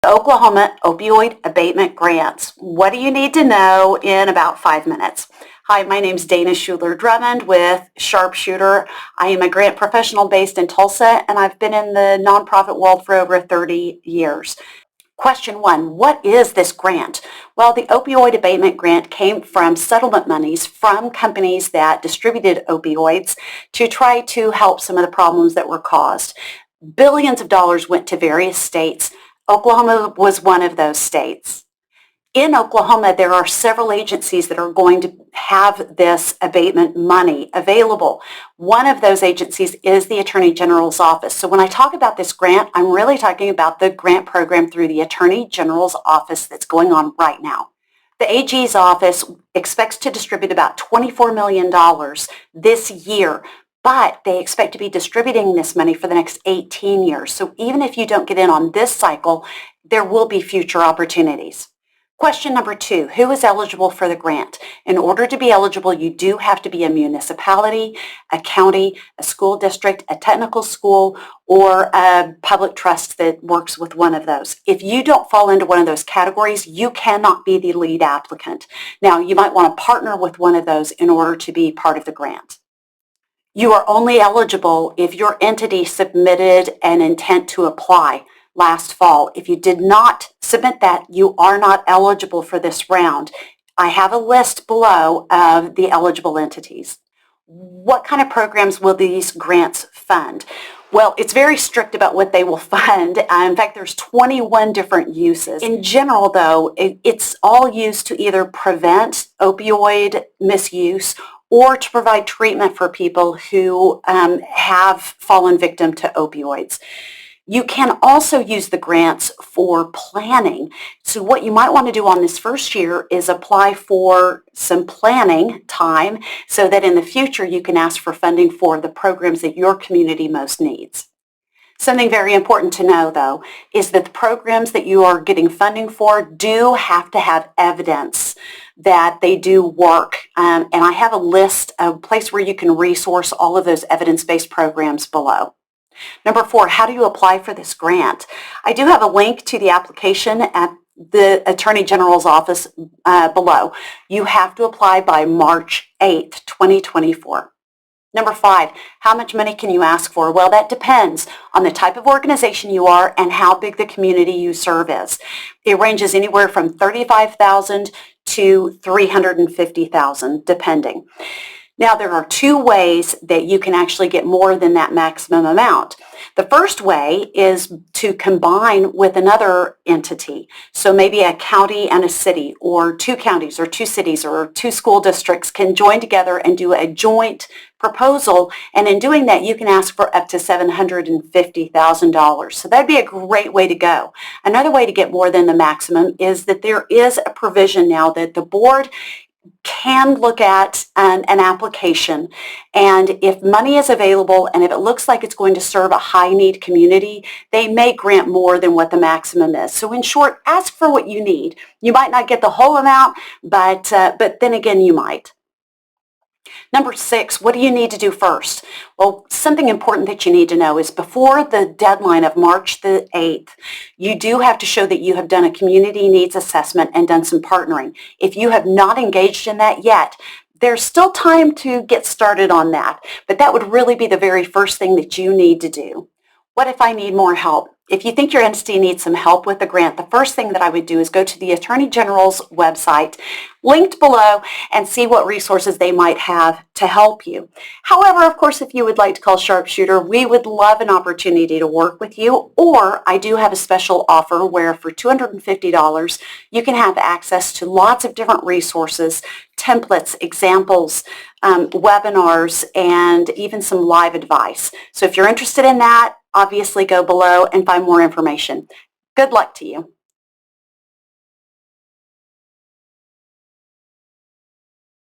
Oklahoma Opioid Abatement Grants. What do you need to know in about 5 minutes? Hi, my name is Dana Schuler-Drummond with Sharpshooter. I am a grant professional based in Tulsa, and I've been in the nonprofit world for over 30 years. Question 1, what is this grant? Well, the Opioid Abatement Grant came from settlement monies from companies that distributed opioids to try to help some of the problems that were caused. Billions of dollars went to various states. Oklahoma was one of those states. In Oklahoma, there are several agencies that are going to have this abatement money available. One of those agencies is the Attorney General's office. So when I talk about this grant, I'm really talking about the grant program through the Attorney General's office that's going on right now. The AG's office expects to distribute about $24 million this year, but they expect to be distributing this money for the next 18 years. So even if you don't get in on this cycle, there will be future opportunities. Question number 2, who is eligible for the grant? In order to be eligible, you do have to be a municipality, a county, a school district, a technical school, or a public trust that works with one of those. If you don't fall into one of those categories, you cannot be the lead applicant. Now, you might want to partner with one of those in order to be part of the grant. You are only eligible if your entity submitted an intent to apply last fall. If you did not submit that, you are not eligible for this round. I have a list below of the eligible entities. What kind of programs will these grants fund? Well, it's very strict about what they will fund. In fact, there's 21 different uses. In general, though, it's all used to either prevent opioid misuse or to provide treatment for people who have fallen victim to opioids. You can also use the grants for planning. So what you might want to do on this first year is apply for some planning time so that in the future you can ask for funding for the programs that your community most needs. Something very important to know, though, is that the programs that you are getting funding for do have to have evidence that they do work. And I have a list, a place where you can resource all of those evidence-based programs below. Number 4, how do you apply for this grant? I do have a link to the application at the Attorney General's office below. You have to apply by March 8th, 2024. Number 5, how much money can you ask for? Well, that depends on the type of organization you are and how big the community you serve is. It ranges anywhere from $35,000 to $350,000, depending. Now, there are 2 ways that you can actually get more than that maximum amount. The first way is to combine with another entity. So maybe a county and a city, or 2 counties or 2 cities or 2 school districts can join together and do a joint proposal. And in doing that, you can ask for up to $750,000. So that'd be a great way to go. Another way to get more than the maximum is that there is a provision now that the board can look at an application, and if money is available and if it looks like it's going to serve a high-need community, they may grant more than what the maximum is. So in short, ask for what you need. You might not get the whole amount, but then again, you might. Number 6, what do you need to do first? Well, something important that you need to know is before the deadline of March the 8th, you do have to show that you have done a community needs assessment and done some partnering. If you have not engaged in that yet, there's still time to get started on that, but that would really be the very first thing that you need to do. What if I need more help? If you think your entity needs some help with the grant, the first thing that I would do is go to the Attorney General's website, linked below, and see what resources they might have to help you. However, of course, if you would like to call Sharpshooter, we would love an opportunity to work with you, or I do have a special offer where for $250, you can have access to lots of different resources, templates, examples, webinars, and even some live advice. So if you're interested in that, obviously go below and find more information. Good luck to you.